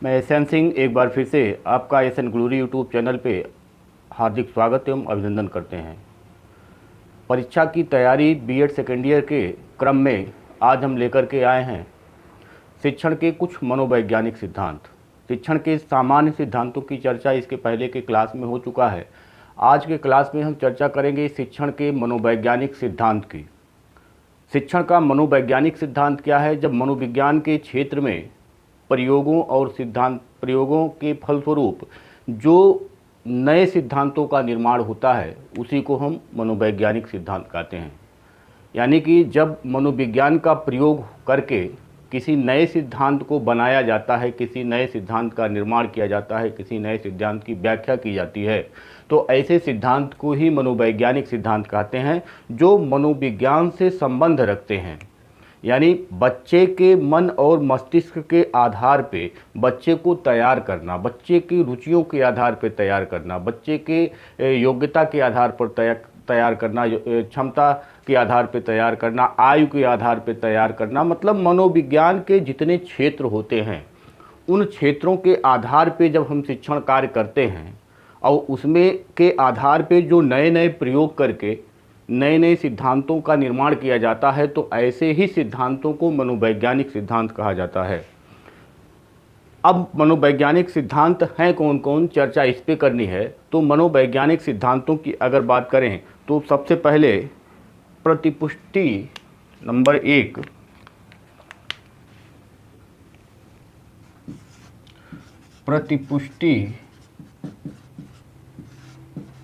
मैं एसएन सिंह एक बार फिर से आपका एसएन ग्लोरी यूट्यूब चैनल पे हार्दिक स्वागत एवं अभिनंदन करते हैं। परीक्षा की तैयारी बीएड सेकेंड ईयर के क्रम में आज हम लेकर के आए हैं शिक्षण के कुछ मनोवैज्ञानिक सिद्धांत। शिक्षण के सामान्य सिद्धांतों की चर्चा इसके पहले के क्लास में हो चुका है। आज के क्लास में हम चर्चा करेंगे शिक्षण के मनोवैज्ञानिक सिद्धांत की। शिक्षण का मनोवैज्ञानिक सिद्धांत क्या है? जब मनोविज्ञान के क्षेत्र में प्रयोगों के फलस्वरूप जो नए सिद्धांतों का निर्माण होता है उसी को हम मनोवैज्ञानिक सिद्धांत कहते हैं। यानी कि जब मनोविज्ञान का प्रयोग करके किसी नए सिद्धांत को बनाया जाता है, किसी नए सिद्धांत का निर्माण किया जाता है, किसी नए सिद्धांत की व्याख्या की जाती है, तो ऐसे सिद्धांत को ही मनोवैज्ञानिक सिद्धांत कहते हैं जो मनोविज्ञान से संबंध रखते हैं। यानी बच्चे के मन और मस्तिष्क के आधार पे बच्चे को तैयार करना, बच्चे की रुचियों के आधार पे तैयार करना, बच्चे के योग्यता के आधार पर तैयार करना, क्षमता के आधार पे तैयार करना, आयु के आधार पे तैयार करना, मतलब मनोविज्ञान के जितने क्षेत्र होते हैं उन क्षेत्रों के आधार पे जब हम शिक्षण कार्य करते हैं और उसमें के आधार पे जो नए नए प्रयोग करके नए नए सिद्धांतों का निर्माण किया जाता है तो ऐसे ही सिद्धांतों को मनोवैज्ञानिक सिद्धांत कहा जाता है। अब मनोवैज्ञानिक सिद्धांत हैं कौन कौन, चर्चा इस पे करनी है। तो मनोवैज्ञानिक सिद्धांतों की अगर बात करें तो सबसे पहले प्रतिपुष्टि नंबर 1, प्रतिपुष्टि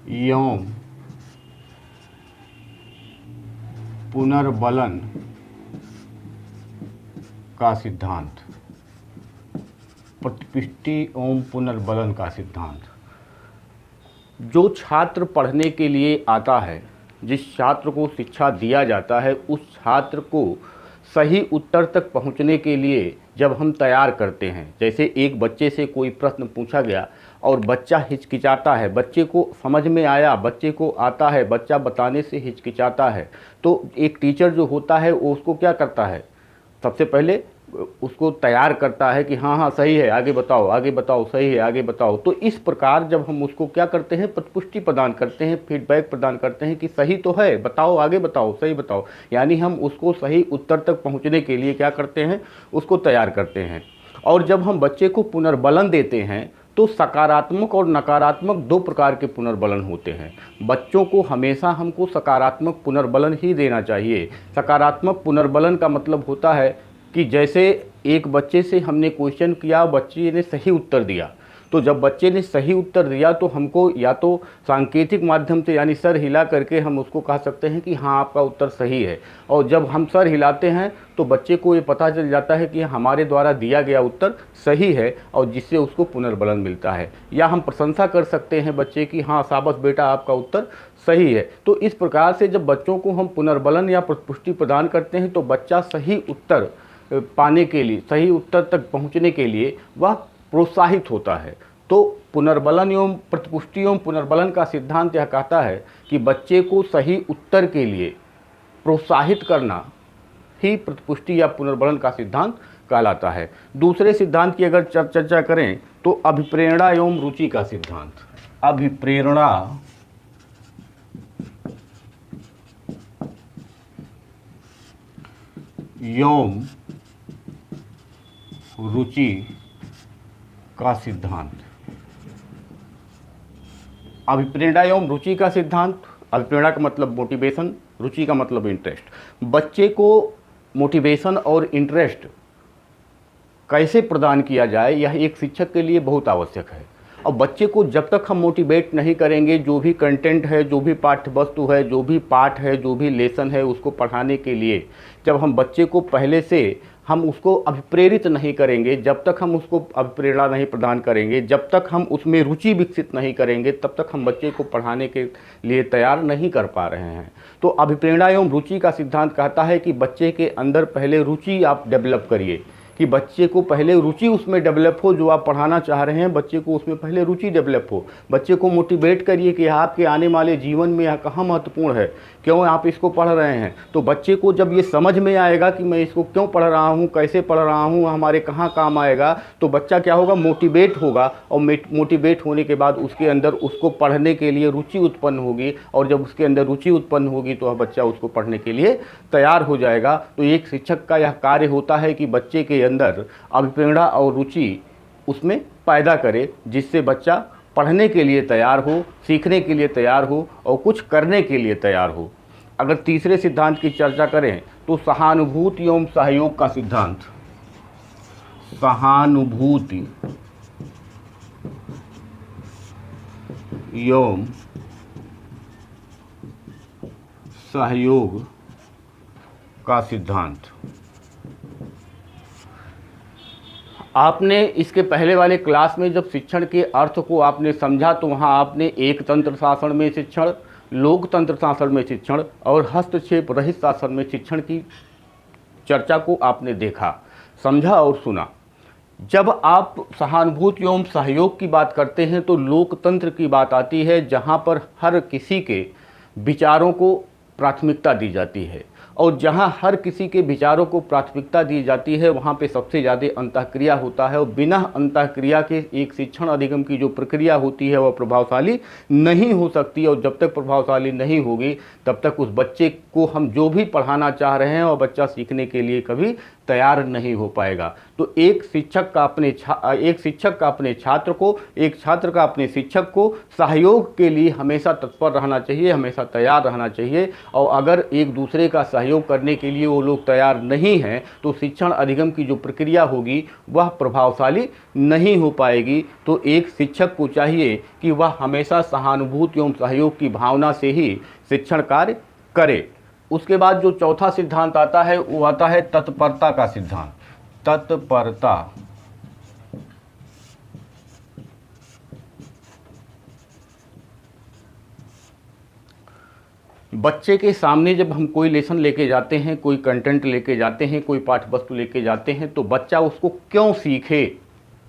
एवं पुनर्बलन का सिद्धांत। प्रतिपुष्टि एवं पुनर्बलन का सिद्धांत। जो छात्र पढ़ने के लिए आता है, जिस छात्र को शिक्षा दिया जाता है, उस छात्र को सही उत्तर तक पहुंचने के लिए जब हम तैयार करते हैं, जैसे एक बच्चे से कोई प्रश्न पूछा गया और बच्चा हिचकिचाता है, बच्चे को समझ में आया, बच्चे को आता है, बच्चा बताने से हिचकिचाता है, तो एक टीचर जो होता है वो उसको क्या करता है, सबसे पहले उसको तैयार करता है कि हाँ सही है, आगे बताओ, सही है, आगे बताओ। तो इस प्रकार जब हम उसको क्या करते हैं, प्रतिपुष्टि प्रदान करते हैं, फीडबैक प्रदान करते हैं कि सही तो है, बताओ, आगे बताओ, सही बताओ। यानी हम उसको सही उत्तर तक पहुंचने के लिए क्या करते हैं, उसको तैयार करते हैं। और जब हम बच्चे को पुनर्बलन देते हैं तो सकारात्मक और नकारात्मक दो प्रकार के पुनर्बलन होते हैं। बच्चों को हमेशा हमको सकारात्मक पुनर्बलन ही देना चाहिए। सकारात्मक पुनर्बलन का मतलब होता है कि जैसे एक बच्चे से हमने क्वेश्चन किया, बच्चे ने सही उत्तर दिया, तो जब बच्चे ने सही उत्तर दिया तो हमको या तो सांकेतिक माध्यम से यानी सर हिला करके हम उसको कह सकते हैं कि हाँ आपका उत्तर सही है। और जब हम सर हिलाते हैं तो बच्चे को ये पता चल जाता है कि हमारे द्वारा दिया गया उत्तर सही है और जिससे उसको पुनर्बलन मिलता है। या हम प्रशंसा कर सकते हैं बच्चे की, हाँ शाबाश बेटा आपका उत्तर सही है। तो इस प्रकार से जब बच्चों को हम पुनर्बलन या प्रतिपुष्टि प्रदान करते हैं तो बच्चा सही उत्तर पाने के लिए, सही उत्तर तक पहुँचने के लिए वह प्रोत्साहित होता है। तो पुनर्बलन एवं प्रतिपुष्टि एवं पुनर्बलन का सिद्धांत यह कहता है कि बच्चे को सही उत्तर के लिए प्रोत्साहित करना ही प्रतिपुष्टि या पुनर्बलन का सिद्धांत कहलाता है। दूसरे सिद्धांत की अगर चर्चा करें तो अभिप्रेरणा एवं रुचि का सिद्धांत। अभिप्रेरणा एवं रुचि का सिद्धांत। अभिप्रेरणा एवं रुचि का सिद्धांत। अभिप्रेरणा का मतलब मोटिवेशन, रुचि का मतलब इंटरेस्ट। बच्चे को मोटिवेशन और इंटरेस्ट कैसे प्रदान किया जाए यह एक शिक्षक के लिए बहुत आवश्यक है। और बच्चे को जब तक हम मोटिवेट नहीं करेंगे, जो भी कंटेंट है, जो भी पाठ्य वस्तु है, जो भी पाठ है, जो भी लेसन है उसको पढ़ाने के लिए जब हम बच्चे को पहले से हम उसको अभिप्रेरित नहीं करेंगे, जब तक हम उसको अभिप्रेरणा नहीं प्रदान करेंगे, जब तक हम उसमें रुचि विकसित नहीं करेंगे, तब तक हम बच्चे को पढ़ाने के लिए तैयार नहीं कर पा रहे हैं। तो अभिप्रेरणा एवं रुचि का सिद्धांत कहता है कि बच्चे के अंदर पहले रुचि आप डेवलप करिए कि बच्चे को पहले रुचि उसमें डेवलप हो, जो आप पढ़ाना चाह रहे हैं बच्चे को उसमें पहले रुचि डेवलप हो। बच्चे को मोटिवेट करिए कि आपके आने वाले जीवन में यह कहाँ महत्वपूर्ण है, क्यों आप इसको पढ़ रहे हैं। तो बच्चे को जब ये समझ में आएगा कि मैं इसको क्यों पढ़ रहा हूँ, कैसे पढ़ रहा हूँ, हमारे कहाँ काम आएगा, तो बच्चा क्या होगा, मोटिवेट होगा। और मोटिवेट होने के बाद उसके अंदर उसको पढ़ने के लिए रुचि उत्पन्न होगी, और जब उसके अंदर रुचि उत्पन्न होगी तो वह बच्चा उसको पढ़ने के लिए तैयार हो जाएगा। तो एक शिक्षक का यह कार्य होता है कि बच्चे के अंदर अभिप्रेरणा और रुचि उसमें पैदा करे, जिससे बच्चा पढ़ने के लिए तैयार हो, सीखने के लिए तैयार हो और कुछ करने के लिए तैयार हो। अगर तीसरे सिद्धांत की चर्चा करें तो सहानुभूति एवं सहयोग का सिद्धांत। सहानुभूति एवं सहयोग का सिद्धांत। आपने इसके पहले वाले क्लास में जब शिक्षण के अर्थ को आपने समझा तो वहाँ आपने एक तंत्र शासन में शिक्षण, लोकतंत्र शासन में शिक्षण और हस्तक्षेप रहित शासन में शिक्षण की चर्चा को आपने देखा, समझा और सुना। जब आप सहानुभूति एवं सहयोग की बात करते हैं तो लोकतंत्र की बात आती है, जहाँ पर हर किसी के विचारों को प्राथमिकता दी जाती है, और जहाँ हर किसी के विचारों को प्राथमिकता दी जाती है वहाँ पे सबसे ज़्यादा अंतःक्रिया होता है, और बिना अंतःक्रिया के एक शिक्षण अधिगम की जो प्रक्रिया होती है वह प्रभावशाली नहीं हो सकती। और जब तक प्रभावशाली नहीं होगी तब तक उस बच्चे को हम जो भी पढ़ाना चाह रहे हैं और बच्चा सीखने के लिए कभी तैयार नहीं हो पाएगा। तो एक शिक्षक का अपने छात्र को, एक छात्र का अपने शिक्षक को सहयोग के लिए हमेशा तत्पर रहना चाहिए, हमेशा तैयार रहना चाहिए। और अगर एक दूसरे का सहयोग करने के लिए वो लोग तैयार नहीं हैं तो शिक्षण अधिगम की जो प्रक्रिया होगी वह प्रभावशाली नहीं हो पाएगी। तो एक शिक्षक को चाहिए कि वह हमेशा सहानुभूति एवं सहयोग की भावना से ही शिक्षण कार्य करे। उसके बाद जो चौथा सिद्धांत आता है वो आता है तत्परता का सिद्धांत। तत्परता। बच्चे के सामने जब हम कोई लेसन लेके जाते हैं, कोई कंटेंट लेके जाते हैं, कोई पाठ्य वस्तु लेके जाते हैं तो बच्चा उसको क्यों सीखे,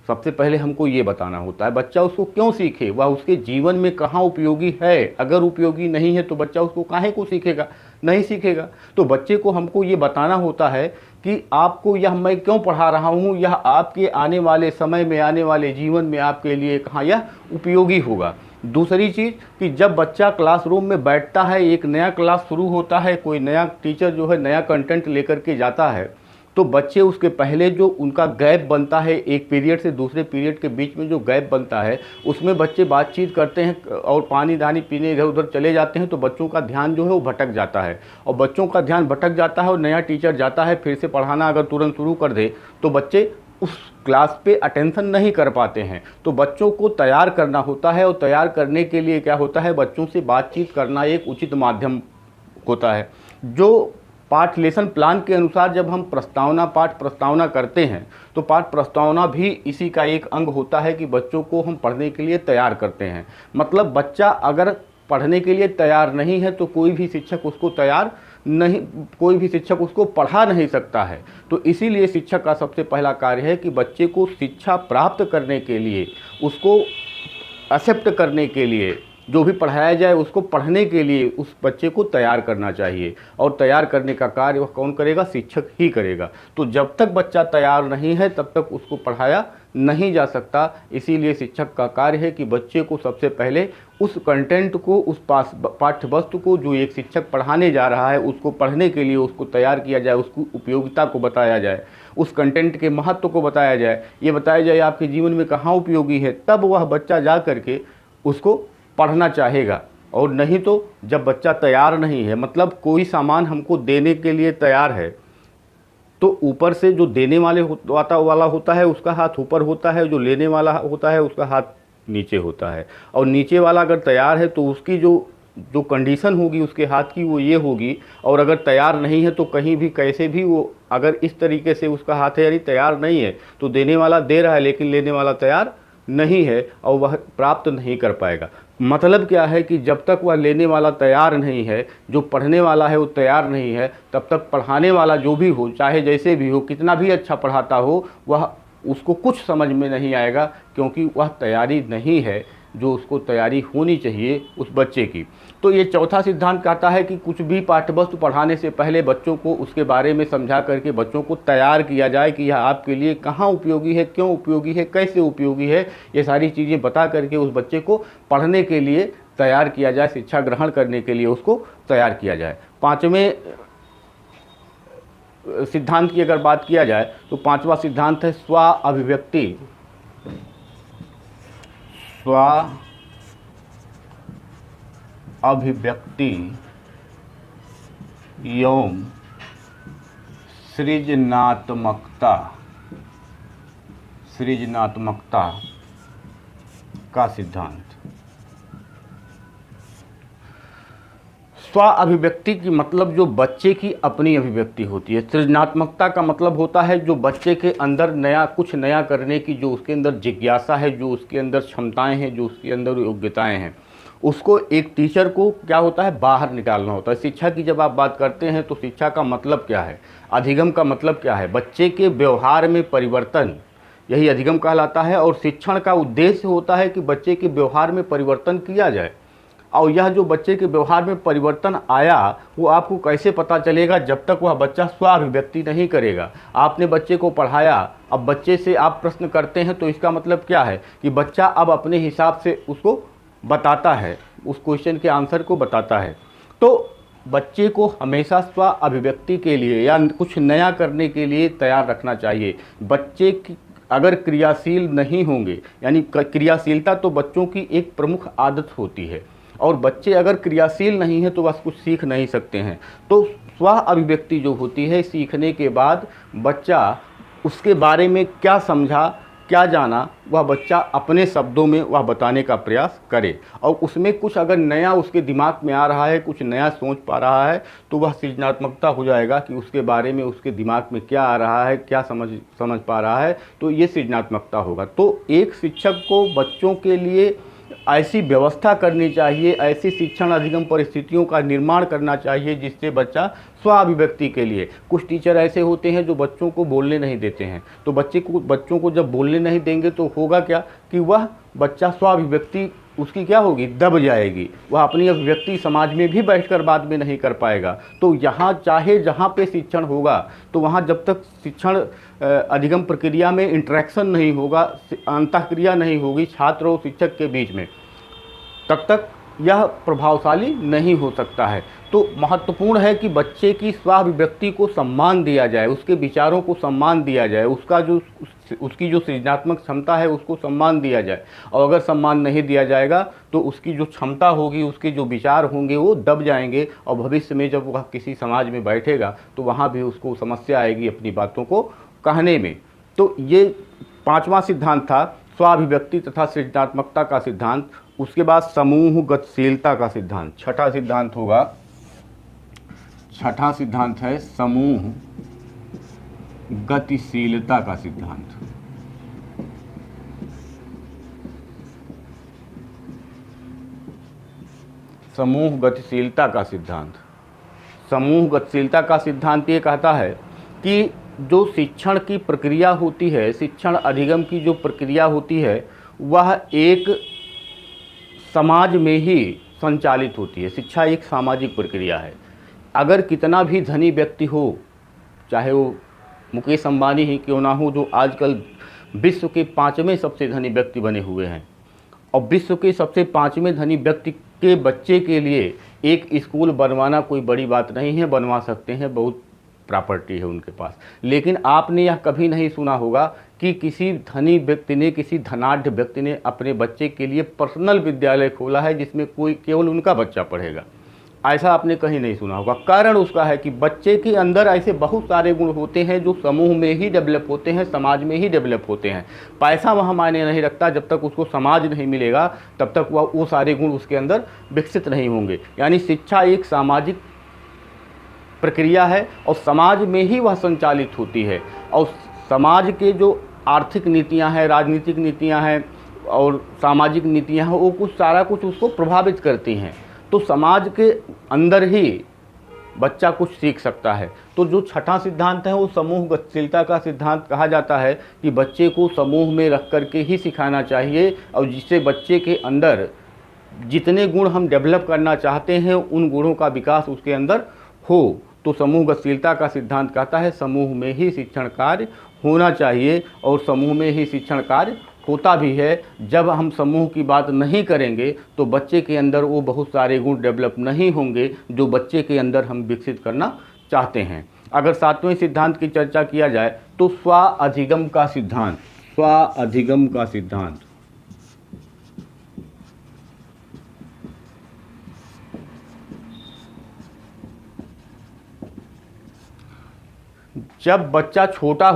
सबसे पहले हमको ये बताना होता है। बच्चा उसको क्यों सीखे, वह उसके जीवन में कहाँ उपयोगी है। अगर उपयोगी नहीं है तो बच्चा उसको काहे को सीखेगा, नहीं सीखेगा। तो बच्चे को हमको ये बताना होता है कि आपको यह मैं क्यों पढ़ा रहा हूँ, यह आपके आने वाले समय में, आने वाले जीवन में आपके लिए कहाँ यह उपयोगी होगा। दूसरी चीज़ कि जब बच्चा क्लासरूम में बैठता है, एक नया क्लास शुरू होता है, कोई नया टीचर जो है नया कंटेंट लेकर के जाता है, तो बच्चे उसके पहले जो उनका गैप बनता है, एक पीरियड से दूसरे पीरियड के बीच में जो गैप बनता है उसमें बच्चे बातचीत करते हैं और पानी दानी पीने इधर उधर चले जाते हैं, तो बच्चों का ध्यान जो है वो भटक जाता है। और बच्चों का ध्यान भटक जाता है और नया टीचर जाता है, फिर से पढ़ाना अगर तुरंत शुरू कर दे तो बच्चे उस क्लास पे अटेंशन नहीं कर पाते हैं। तो बच्चों को तैयार करना होता है, और तैयार करने के लिए क्या होता है, बच्चों से बातचीत करना एक उचित माध्यम होता है। जो पाठ लेसन प्लान के अनुसार जब हम पाठ प्रस्तावना करते हैं तो पाठ प्रस्तावना भी इसी का एक अंग होता है कि बच्चों को हम पढ़ने के लिए तैयार करते हैं। मतलब बच्चा अगर पढ़ने के लिए तैयार नहीं है तो कोई भी शिक्षक उसको पढ़ा नहीं सकता है। तो इसीलिए शिक्षक का सबसे पहला कार्य है कि बच्चे को शिक्षा प्राप्त करने के लिए, उसको एक्सेप्ट करने के लिए, जो भी पढ़ाया जाए उसको पढ़ने के लिए उस बच्चे को तैयार करना चाहिए। और तैयार करने का कार्य वह कौन करेगा, शिक्षक ही करेगा। तो जब तक बच्चा तैयार नहीं है तब तक उसको पढ़ाया नहीं जा सकता। इसीलिए शिक्षक का कार्य है कि बच्चे को सबसे पहले उस कंटेंट को, उस पाठ्य वस्तु को जो एक शिक्षक पढ़ाने जा रहा है उसको पढ़ने के लिए उसको तैयार किया जाए, उसकी उपयोगिता को बताया जाए, उस कंटेंट के महत्व को बताया जाए, ये बताया जाए आपके जीवन में कहाँ उपयोगी है, तब वह बच्चा जा करके उसको पढ़ना चाहेगा। और नहीं तो जब बच्चा तैयार नहीं है, मतलब कोई सामान हमको देने के लिए तैयार है तो ऊपर से जो देने वाला होता है उसका हाथ ऊपर होता है, जो लेने वाला होता है उसका हाथ नीचे होता है। और नीचे वाला अगर तैयार है तो उसकी जो कंडीशन होगी उसके हाथ की वो ये होगी, और अगर तैयार नहीं है तो कहीं भी कैसे भी वो अगर इस तरीके से उसका हाथ है यानी तैयार नहीं है तो देने वाला दे रहा है लेकिन लेने वाला तैयार नहीं है और वह प्राप्त नहीं कर पाएगा। मतलब क्या है कि जब तक वह लेने वाला तैयार नहीं है, जो पढ़ने वाला है वो तैयार नहीं है, तब तक पढ़ाने वाला जो भी हो, चाहे जैसे भी हो, कितना भी अच्छा पढ़ाता हो, वह उसको कुछ समझ में नहीं आएगा, क्योंकि वह तैयारी नहीं है जो उसको तैयारी होनी चाहिए उस बच्चे की। तो ये चौथा सिद्धांत कहता है कि कुछ भी पाठ्यवस्तु पढ़ाने से पहले बच्चों को उसके बारे में समझा करके बच्चों को तैयार किया जाए कि यह आपके लिए कहाँ उपयोगी है, क्यों उपयोगी है, कैसे उपयोगी है, ये सारी चीज़ें बता करके उस बच्चे को पढ़ने के लिए तैयार किया जाए, शिक्षा ग्रहण करने के लिए उसको तैयार किया जाए। पाँचवें सिद्धांत की अगर बात किया जाए तो पांचवा सिद्धांत है स्व अभिव्यक्ति। स्व अभिव्यक्ति एवं सृजनात्मकता का सिद्धांत। स्व अभिव्यक्ति की मतलब जो बच्चे की अपनी अभिव्यक्ति होती है। सृजनात्मकता का मतलब होता है जो बच्चे के अंदर कुछ नया करने की जो उसके अंदर जिज्ञासा है, जो उसके अंदर क्षमताएं हैं, जो उसके अंदर योग्यताएं हैं, उसको एक टीचर को क्या होता है, बाहर निकालना होता है। शिक्षा की जब आप बात करते हैं तो शिक्षा का मतलब क्या है, अधिगम का मतलब क्या है, बच्चे के व्यवहार में परिवर्तन, यही अधिगम कहलाता है। और शिक्षण का उद्देश्य होता है कि बच्चे के व्यवहार में परिवर्तन किया जाए। और यह जो बच्चे के व्यवहार में परिवर्तन आया वो आपको कैसे पता चलेगा, जब तक वह बच्चा स्व अभिव्यक्ति नहीं करेगा। आपने बच्चे को पढ़ाया, अब बच्चे से आप प्रश्न करते हैं तो इसका मतलब क्या है कि बच्चा अब अपने हिसाब से उसको बताता है, उस क्वेश्चन के आंसर को बताता है। तो बच्चे को हमेशा स्व अभिव्यक्ति के लिए या कुछ नया करने के लिए तैयार रखना चाहिए। बच्चे की अगर क्रियाशील नहीं होंगे, यानी क्रियाशीलता तो बच्चों की एक प्रमुख आदत होती है, और बच्चे अगर क्रियाशील नहीं हैं तो बस कुछ सीख नहीं सकते हैं। तो स्व अभिव्यक्ति जो होती है, सीखने के बाद बच्चा उसके बारे में क्या समझा, क्या जाना, वह बच्चा अपने शब्दों में वह बताने का प्रयास करे। और उसमें कुछ अगर नया उसके दिमाग में आ रहा है, कुछ नया सोच पा रहा है, तो वह सृजनात्मकता हो जाएगा कि उसके बारे में उसके दिमाग में क्या आ रहा है, क्या समझ पा रहा है, तो ये सृजनात्मकता होगा। तो एक शिक्षक को बच्चों के लिए ऐसी व्यवस्था करनी चाहिए, ऐसी शिक्षण अधिगम परिस्थितियों का निर्माण करना चाहिए जिससे बच्चा स्व अभिव्यक्ति के लिए। कुछ टीचर ऐसे होते हैं जो बच्चों को बोलने नहीं देते हैं, तो बच्चों को जब बोलने नहीं देंगे तो होगा क्या कि वह बच्चा स्व अभिव्यक्ति उसकी क्या होगी, दब जाएगी। वह अपनी अभिव्यक्ति समाज में भी बैठकर बाद में नहीं कर पाएगा। तो यहाँ चाहे जहाँ पे शिक्षण होगा, तो वहाँ जब तक शिक्षण अधिगम प्रक्रिया में इंटरेक्शन नहीं होगा, अंतःक्रिया नहीं होगी छात्र और शिक्षक के बीच में, तब तक यह प्रभावशाली नहीं हो सकता है। तो महत्वपूर्ण है कि बच्चे की स्व अभिव्यक्ति को सम्मान दिया जाए, उसके विचारों को सम्मान दिया जाए, उसकी जो सृजनात्मक क्षमता है उसको सम्मान दिया जाए। और अगर सम्मान नहीं दिया जाएगा तो उसकी जो क्षमता होगी, उसके जो विचार होंगे वो दब जाएंगे, और भविष्य में जब वह किसी समाज में बैठेगा तो वहाँ भी उसको समस्या आएगी अपनी बातों को कहने में। तो ये पांचवा सिद्धांत था, स्वाभिव्यक्ति तथा सृजनात्मकता का सिद्धांत। उसके बाद समूह गतिशीलता का सिद्धांत, छठा सिद्धांत होगा। छठा सिद्धांत है समूह गतिशीलता का सिद्धांत। समूह गतिशीलता का सिद्धांत। समूह गतिशीलता का सिद्धांत ये कहता है कि जो शिक्षण की प्रक्रिया होती है, शिक्षण अधिगम की जो प्रक्रिया होती है, वह एक समाज में ही संचालित होती है। शिक्षा एक सामाजिक प्रक्रिया है। अगर कितना भी धनी व्यक्ति हो, चाहे वो मुकेश अंबानी ही क्यों ना हो, जो आजकल विश्व के 5वें सबसे धनी व्यक्ति बने हुए हैं, और विश्व के सबसे 5वें धनी व्यक्ति के बच्चे के लिए एक स्कूल बनवाना कोई बड़ी बात नहीं है, बनवा सकते हैं, बहुत प्रॉपर्टी है उनके पास। लेकिन आपने यह कभी नहीं सुना होगा कि किसी धनी व्यक्ति ने, किसी धनाढ्य व्यक्ति ने अपने बच्चे के लिए पर्सनल विद्यालय खोला है जिसमें कोई केवल उनका बच्चा पढ़ेगा। ऐसा आपने कहीं नहीं सुना होगा। कारण उसका है कि बच्चे के अंदर ऐसे बहुत सारे गुण होते हैं जो समूह में ही डेवलप होते हैं, समाज में ही डेवलप होते हैं। पैसा वहाँ मायने नहीं रखता, जब तक उसको समाज नहीं मिलेगा तब तक वह वो सारे गुण उसके अंदर विकसित नहीं होंगे। यानी शिक्षा एक सामाजिक प्रक्रिया है और समाज में ही वह संचालित होती है। और समाज के जो आर्थिक नीतियां हैं, राजनीतिक नीतियां हैं, और सामाजिक नीतियाँ हैं, वो कुछ सारा कुछ उसको प्रभावित करती हैं। तो समाज के अंदर ही बच्चा कुछ सीख सकता है। तो जो छठा सिद्धांत है वो समूह गतिशीलता का सिद्धांत कहा जाता है कि बच्चे को समूह में रख करके ही सिखाना चाहिए, और जिससे बच्चे के अंदर जितने गुण हम डेवलप करना चाहते हैं उन गुणों का विकास उसके अंदर हो। तो समूह गतिशीलता का सिद्धांत कहता है समूह में ही शिक्षण कार्य होना चाहिए, और समूह में ही शिक्षण कार्य होता भी है। जब हम समूह की बात नहीं करेंगे तो बच्चे के अंदर वो बहुत सारे गुण डेवलप नहीं होंगे जो बच्चे के अंदर हम विकसित करना चाहते हैं। अगर सातवें सिद्धांत की चर्चा किया जाए तो स्व अधिगम का सिद्धांत, स्व अधिगम का सिद्धांत जब बच्चा छोटा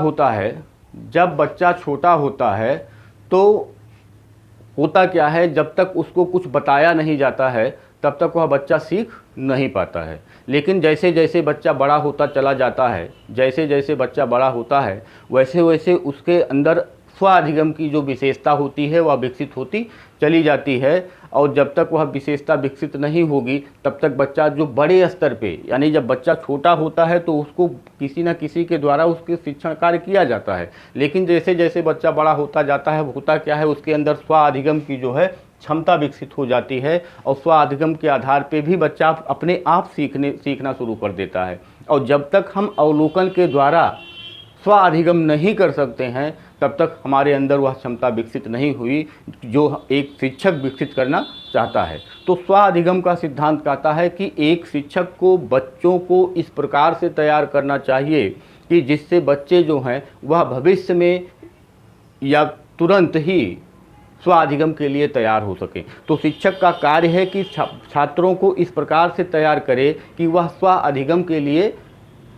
होता है तो होता क्या है, जब तक उसको कुछ बताया नहीं जाता है तब तक वह बच्चा सीख नहीं पाता है। लेकिन जैसे जैसे बच्चा बड़ा होता चला जाता है, जैसे जैसे बच्चा बड़ा होता है वैसे वैसे उसके अंदर स्वाधिगम की जो विशेषता होती है वह विकसित होती चली जाती है। और जब तक वह विशेषता विकसित नहीं होगी तब तक बच्चा जो बड़े स्तर पे, यानी जब बच्चा छोटा होता है तो उसको किसी न किसी के द्वारा उसके शिक्षण कार्य किया जाता है। लेकिन जैसे जैसे बच्चा बड़ा होता जाता है, होता क्या है, उसके अंदर स्वाधिगम की जो है क्षमता विकसित हो जाती है, और स्वाधिगम के आधार पे भी बच्चा अपने आप सीखना शुरू कर देता है। और जब तक हम अवलोकन के द्वारा स्वाधिगम नहीं कर सकते हैं तब तक हमारे अंदर वह क्षमता विकसित नहीं हुई जो एक शिक्षक विकसित करना चाहता है। तो स्वाधिगम का सिद्धांत कहता है कि एक शिक्षक को बच्चों को इस प्रकार से तैयार करना चाहिए कि जिससे बच्चे जो हैं वह भविष्य में या तुरंत ही स्वाधिगम के लिए तैयार हो सकें। तो शिक्षक का कार्य है कि छात्रों को इस प्रकार से तैयार करे कि वह स्वाधिगम के लिए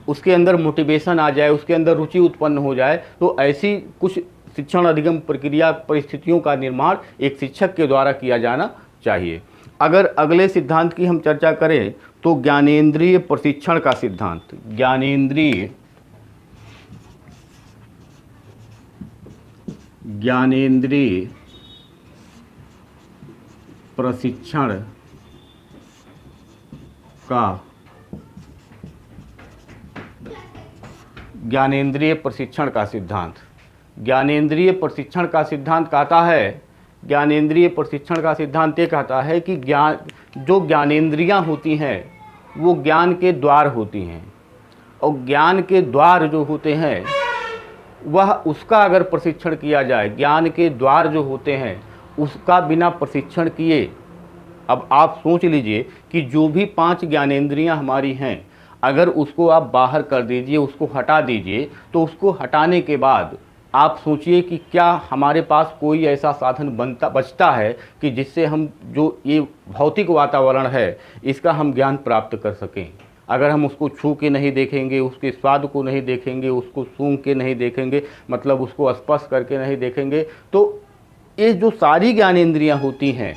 उसके अंदर मोटिवेशन आ जाए, उसके अंदर रुचि उत्पन्न हो जाए। तो ऐसी कुछ शिक्षण अधिगम प्रक्रिया परिस्थितियों का निर्माण एक शिक्षक के द्वारा किया जाना चाहिए। अगर अगले सिद्धांत की हम चर्चा करें तो ज्ञानेंद्रिय प्रशिक्षण का सिद्धांत, ज्ञानेंद्रिय प्रशिक्षण का ज्ञानेंद्रिय प्रशिक्षण का सिद्धांत, ज्ञानेंद्रिय प्रशिक्षण का सिद्धांत कहता है, ज्ञानेंद्रिय प्रशिक्षण का सिद्धांत ये कहता है कि जो ज्ञानेंद्रियां होती हैं वो ज्ञान के द्वार होती हैं, और ज्ञान के द्वार जो होते हैं वह उसका अगर प्रशिक्षण किया जाए, ज्ञान के द्वार जो होते हैं उसका बिना प्रशिक्षण किए, अब आप सोच लीजिए कि जो भी 5 ज्ञानेंद्रियां हमारी हैं अगर उसको आप बाहर कर दीजिए, उसको हटा दीजिए, तो उसको हटाने के बाद आप सोचिए कि क्या हमारे पास कोई ऐसा साधन बचता है कि जिससे हम जो ये भौतिक वातावरण है इसका हम ज्ञान प्राप्त कर सकें। अगर हम उसको छू के नहीं देखेंगे, उसके स्वाद को नहीं देखेंगे, उसको सूंघ के नहीं देखेंगे, मतलब उसको स्पर्श करके नहीं देखेंगे, तो ये जो सारी ज्ञानेंद्रियां होती हैं,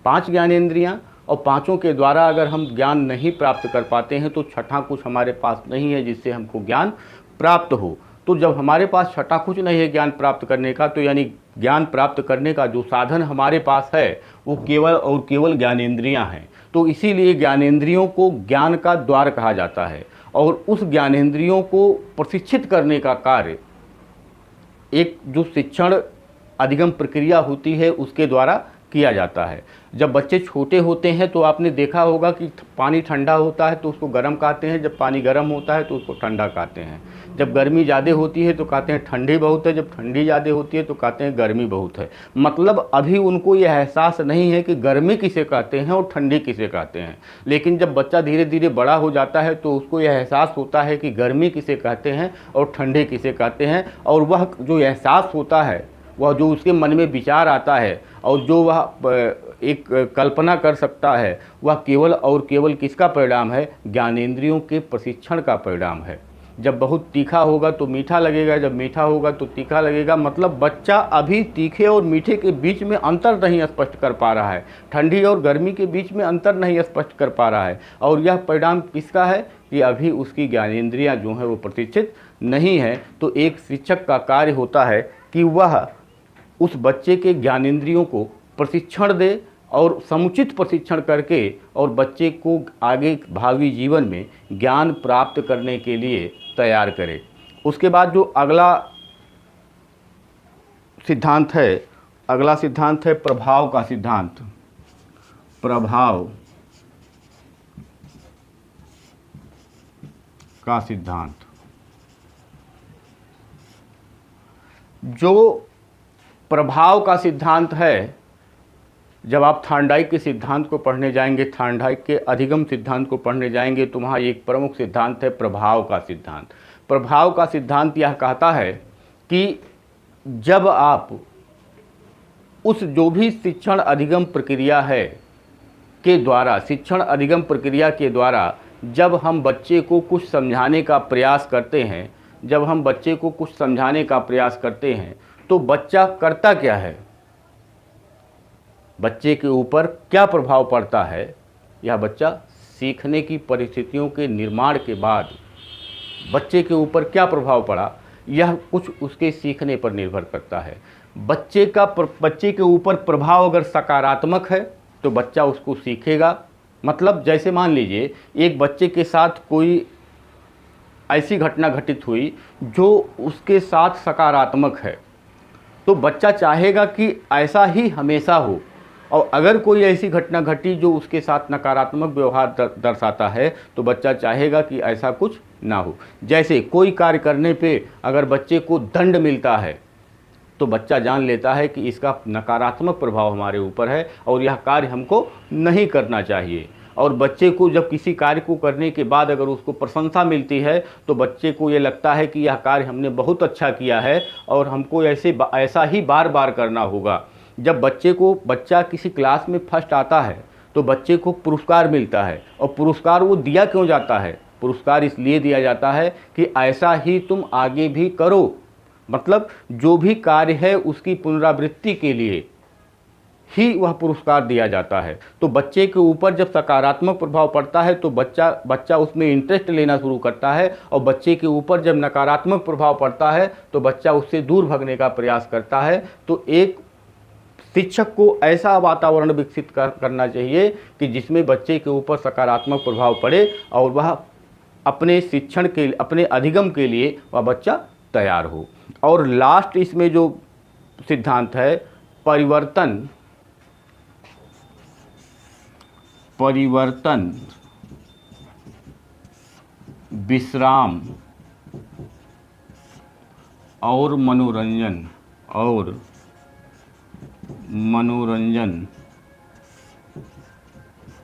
5 ज्ञानेंद्रियां, और पांचों के द्वारा अगर हम ज्ञान नहीं प्राप्त कर पाते हैं तो छठा कुछ हमारे पास नहीं है जिससे हमको ज्ञान प्राप्त हो। तो जब हमारे पास छठा कुछ नहीं है ज्ञान प्राप्त करने का, तो यानी ज्ञान प्राप्त करने का जो साधन हमारे पास है वो केवल और केवल ज्ञानेंद्रियां हैं। तो इसीलिए ज्ञानेंद्रियों को ज्ञान का द्वार कहा जाता है, और उस ज्ञानेंद्रियों को प्रशिक्षित करने का कार्य एक जो शिक्षण अधिगम प्रक्रिया होती है उसके द्वारा किया जाता है। जब बच्चे छोटे होते हैं तो आपने देखा होगा कि पानी ठंडा होता है तो उसको गर्म कहते हैं, जब पानी गर्म होता है तो उसको ठंडा कहते हैं। जब गर्मी ज़्यादा होती है तो कहते हैं ठंडी बहुत है, जब ठंडी ज़्यादा होती है तो कहते हैं गर्मी बहुत है। मतलब अभी उनको यह एहसास नहीं है कि गर्मी किसे कहते हैं और ठंडी किसे कहते हैं। लेकिन जब बच्चा धीरे धीरे बड़ा हो जाता है तो उसको यह एहसास होता है कि गर्मी किसे कहते हैं और ठंडे किसे कहते हैं, और वह जो एहसास होता है, वह जो उसके मन में विचार आता है और जो वह एक कल्पना कर सकता है, वह केवल और केवल किसका परिणाम है? ज्ञानेंद्रियों के प्रशिक्षण का परिणाम है। जब बहुत तीखा होगा तो मीठा लगेगा, जब मीठा होगा तो तीखा लगेगा। मतलब बच्चा अभी तीखे और मीठे के बीच में अंतर नहीं स्पष्ट कर पा रहा है, ठंडी और गर्मी के बीच में अंतर नहीं स्पष्ट कर पा रहा है। और यह परिणाम किसका है? कि अभी उसकी ज्ञानेंद्रियां जो हैं वो प्रशिक्षित नहीं है। तो एक शिक्षक का कार्य होता है कि वह उस बच्चे के ज्ञानेंद्रियों को प्रशिक्षण दे और समुचित प्रशिक्षण करके और बच्चे को आगे भावी जीवन में ज्ञान प्राप्त करने के लिए तैयार करे। उसके बाद जो अगला सिद्धांत है प्रभाव का सिद्धांत। प्रभाव का सिद्धांत, जो प्रभाव का सिद्धांत है, जब आप थॉर्नडाइक के सिद्धांत को पढ़ने जाएंगे, थॉर्नडाइक के अधिगम सिद्धांत को पढ़ने जाएंगे, तो वहाँ एक प्रमुख सिद्धांत है प्रभाव का सिद्धांत। प्रभाव का सिद्धांत यह कहता है कि जब आप उस जो भी शिक्षण अधिगम प्रक्रिया है के द्वारा, शिक्षण अधिगम प्रक्रिया के द्वारा जब हम बच्चे को कुछ समझाने का प्रयास करते हैं, तो बच्चा करता क्या है, बच्चे के ऊपर क्या प्रभाव पड़ता है। यह बच्चा सीखने की परिस्थितियों के निर्माण के बाद बच्चे के ऊपर क्या प्रभाव पड़ा, यह कुछ उसके सीखने पर निर्भर करता है। बच्चे के ऊपर प्रभाव अगर सकारात्मक है तो बच्चा उसको सीखेगा। मतलब जैसे मान लीजिए एक बच्चे के साथ कोई ऐसी घटना घटित हुई जो उसके साथ सकारात्मक है, तो बच्चा चाहेगा कि ऐसा ही हमेशा हो, और अगर कोई ऐसी घटना घटी जो उसके साथ नकारात्मक व्यवहार दर्शाता है तो बच्चा चाहेगा कि ऐसा कुछ ना हो। जैसे कोई कार्य करने पे अगर बच्चे को दंड मिलता है तो बच्चा जान लेता है कि इसका नकारात्मक प्रभाव हमारे ऊपर है और यह कार्य हमको नहीं करना चाहिए। और बच्चे को जब किसी कार्य को करने के बाद अगर उसको प्रशंसा मिलती है तो बच्चे को ये लगता है कि यह कार्य हमने बहुत अच्छा किया है और हमको ऐसा ही बार बार करना होगा। जब बच्चा किसी क्लास में फर्स्ट आता है तो बच्चे को पुरस्कार मिलता है, और पुरस्कार वो दिया क्यों जाता है, पुरस्कार इसलिए दिया जाता है कि ऐसा ही तुम आगे भी करो। मतलब जो भी कार्य है उसकी पुनरावृत्ति के लिए ही वह पुरस्कार दिया जाता है। तो बच्चे के ऊपर जब सकारात्मक प्रभाव पड़ता है तो बच्चा उसमें इंटरेस्ट लेना शुरू करता है, और बच्चे के ऊपर जब नकारात्मक प्रभाव पड़ता है तो बच्चा उससे दूर भागने का प्रयास करता है। तो एक शिक्षक को ऐसा वातावरण विकसित करना चाहिए कि जिसमें बच्चे के ऊपर सकारात्मक प्रभाव पड़े और वह अपने अधिगम के लिए वह बच्चा तैयार हो। और लास्ट इसमें जो सिद्धांत है परिवर्तन विश्राम और मनोरंजन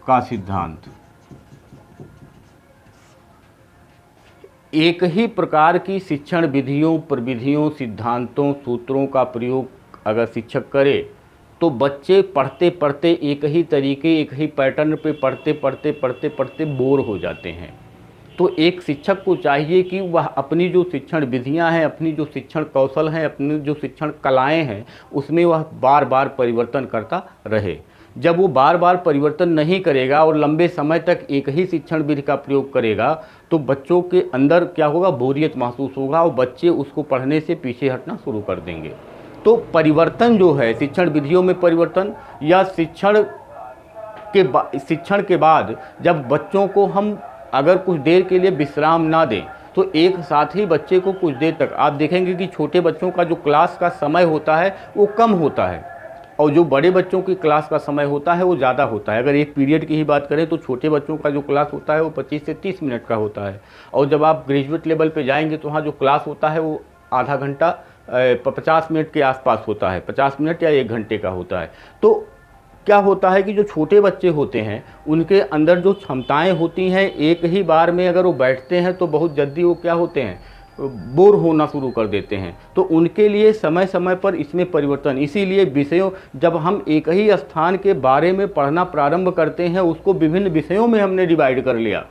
का सिद्धांत। एक ही प्रकार की शिक्षण विधियों, प्रविधियों, सिद्धांतों, सूत्रों का प्रयोग अगर शिक्षक करे तो बच्चे पढ़ते पढ़ते एक ही पैटर्न पे पढ़ते बोर हो जाते हैं। तो एक शिक्षक को चाहिए कि वह अपनी जो शिक्षण विधियां हैं, अपनी जो शिक्षण कौशल हैं, अपनी जो शिक्षण कलाएं हैं, उसमें वह बार बार परिवर्तन करता रहे। जब वो बार बार परिवर्तन नहीं करेगा और लंबे समय तक एक ही शिक्षण विधि का प्रयोग करेगा तो बच्चों के अंदर क्या होगा, बोरियत महसूस होगा और बच्चे उसको पढ़ने से पीछे हटना शुरू कर देंगे। तो परिवर्तन जो है, शिक्षण विधियों में परिवर्तन या शिक्षण के बाद जब बच्चों को हम अगर कुछ देर के लिए विश्राम ना दें तो एक साथ ही बच्चे को कुछ देर तक आप देखेंगे कि छोटे बच्चों का जो क्लास का समय होता है वो कम होता है और जो बड़े बच्चों की क्लास का समय होता है वो ज़्यादा होता है। अगर एक पीरियड की ही बात करें तो छोटे बच्चों का जो क्लास होता है वो 25 से 30 मिनट का होता है, और जब आप ग्रेजुएट लेवल पे जाएंगे तो वहाँ जो क्लास होता है वो आधा घंटा 50 मिनट के आसपास होता है, 50 मिनट या 1 घंटे का होता है। तो क्या होता है कि जो छोटे बच्चे होते हैं उनके अंदर जो क्षमताएं होती हैं, एक ही बार में अगर वो बैठते हैं तो बहुत जल्दी वो क्या होते हैं, बोर होना शुरू कर देते हैं। तो उनके लिए समय समय पर इसमें परिवर्तन, इसीलिए विषयों जब हम एक ही स्थान के बारे में पढ़ना प्रारंभ करते हैं उसको विभिन्न विषयों में हमने डिवाइड कर लिया,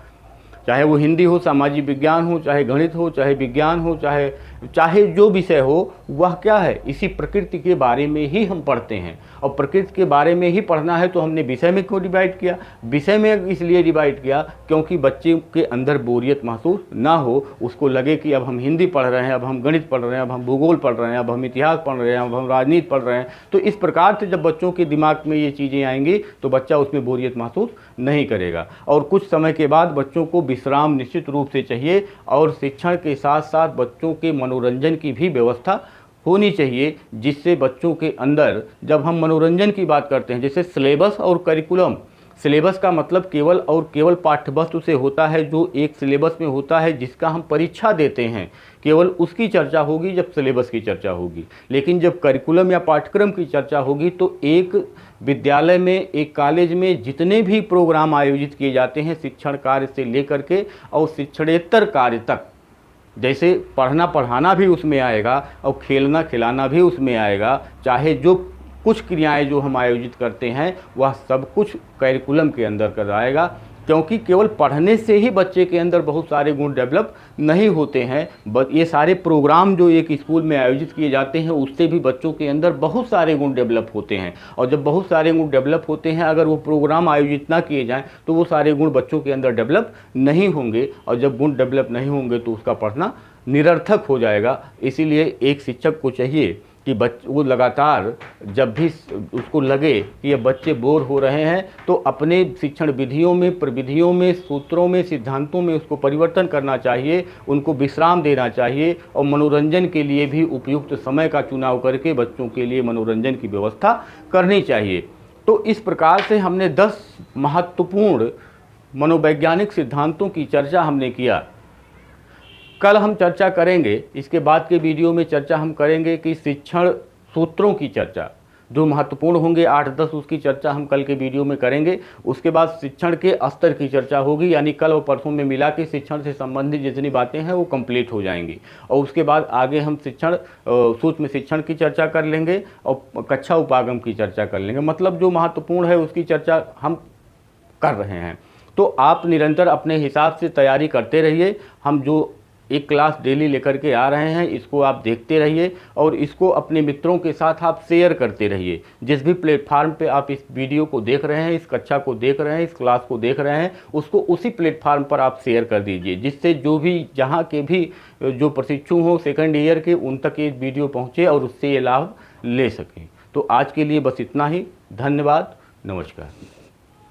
चाहे वो हिंदी हो, सामाजिक विज्ञान हो, चाहे गणित हो, चाहे विज्ञान हो, चाहे चाहे जो विषय हो वह क्या है, इसी प्रकृति के बारे में ही हम पढ़ते हैं। और प्रकृति के बारे में ही पढ़ना है तो हमने विषय में क्यों डिवाइड किया? विषय में इसलिए डिवाइड किया क्योंकि बच्चे के अंदर बोरियत महसूस ना हो, उसको लगे कि अब हम हिंदी पढ़ रहे हैं, अब हम गणित पढ़ रहे हैं, अब हम भूगोल पढ़ रहे हैं, अब हम इतिहास पढ़ रहे हैं, अब हम राजनीति पढ़ रहे हैं। तो इस प्रकार से जब बच्चों के दिमाग में ये चीज़ें आएंगी तो बच्चा उसमें बोरियत महसूस नहीं करेगा। और कुछ समय के बाद बच्चों को विश्राम निश्चित रूप से चाहिए और शिक्षण के साथ साथ बच्चों के मनोरंजन की भी व्यवस्था होनी चाहिए, जिससे बच्चों के अंदर, जब हम मनोरंजन की बात करते हैं, जैसे सिलेबस और करिकुलम, सिलेबस का मतलब केवल और केवल पाठ्यवस्तु से होता है, जो एक सिलेबस में होता है जिसका हम परीक्षा देते हैं, केवल उसकी चर्चा होगी जब सिलेबस की चर्चा होगी। लेकिन जब करिकुलम या पाठ्यक्रम की चर्चा होगी तो एक विद्यालय में, एक कॉलेज में जितने भी प्रोग्राम आयोजित किए जाते हैं शिक्षण कार्य से लेकर के और शिक्षणेतर कार्य तक, जैसे पढ़ना पढ़ाना भी उसमें आएगा और खेलना खिलाना भी उसमें आएगा, चाहे जो कुछ क्रियाएं जो हम आयोजित करते हैं वह सब कुछ करिकुलम के अंदर कर आएगा। क्योंकि केवल पढ़ने से ही बच्चे के अंदर बहुत सारे गुण डेवलप नहीं होते हैं, ये सारे प्रोग्राम जो एक स्कूल में आयोजित किए जाते हैं उससे भी बच्चों के अंदर बहुत सारे गुण डेवलप होते हैं। और जब बहुत सारे गुण डेवलप होते हैं, अगर वो प्रोग्राम आयोजित ना किए जाएं तो वो सारे गुण बच्चों के अंदर डेवलप नहीं होंगे, और जब गुण डेवलप नहीं होंगे तो उसका पढ़ना निरर्थक हो जाएगा। इसीलिए एक शिक्षक को चाहिए कि वो लगातार जब भी उसको लगे कि ये बच्चे बोर हो रहे हैं तो अपने शिक्षण विधियों में, प्रविधियों में, सूत्रों में, सिद्धांतों में उसको परिवर्तन करना चाहिए, उनको विश्राम देना चाहिए और मनोरंजन के लिए भी उपयुक्त समय का चुनाव करके बच्चों के लिए मनोरंजन की व्यवस्था करनी चाहिए। तो इस प्रकार से हमने 10 महत्वपूर्ण मनोवैज्ञानिक सिद्धांतों की चर्चा हमने किया। कल हम चर्चा करेंगे, इसके बाद के वीडियो में चर्चा हम करेंगे कि शिक्षण सूत्रों की चर्चा जो महत्वपूर्ण होंगे 8-10, उसकी चर्चा हम कल के वीडियो में करेंगे। उसके बाद शिक्षण के स्तर की चर्चा होगी, यानी कल और परसों में मिला के शिक्षण से संबंधित जितनी बातें हैं वो कंप्लीट हो जाएंगी। और उसके बाद आगे हम शिक्षण सूक्ष्म शिक्षण की चर्चा कर लेंगे और कक्षा उपागम की चर्चा कर लेंगे। मतलब जो महत्वपूर्ण है उसकी चर्चा हम कर रहे हैं। तो आप निरंतर अपने हिसाब से तैयारी करते रहिए। हम जो एक क्लास डेली लेकर के आ रहे हैं इसको आप देखते रहिए और इसको अपने मित्रों के साथ आप शेयर करते रहिए। जिस भी प्लेटफार्म पे आप इस वीडियो को देख रहे हैं, इस कक्षा को देख रहे हैं, इस क्लास को देख रहे हैं, उसको उसी प्लेटफार्म पर आप शेयर कर दीजिए, जिससे जो भी जहाँ के भी जो प्रशिक्षु हों सेकंड ईयर के, उन तक ये वीडियो पहुँचे और उससे ये लाभ ले सकें। तो आज के लिए बस इतना ही। धन्यवाद, नमस्कार।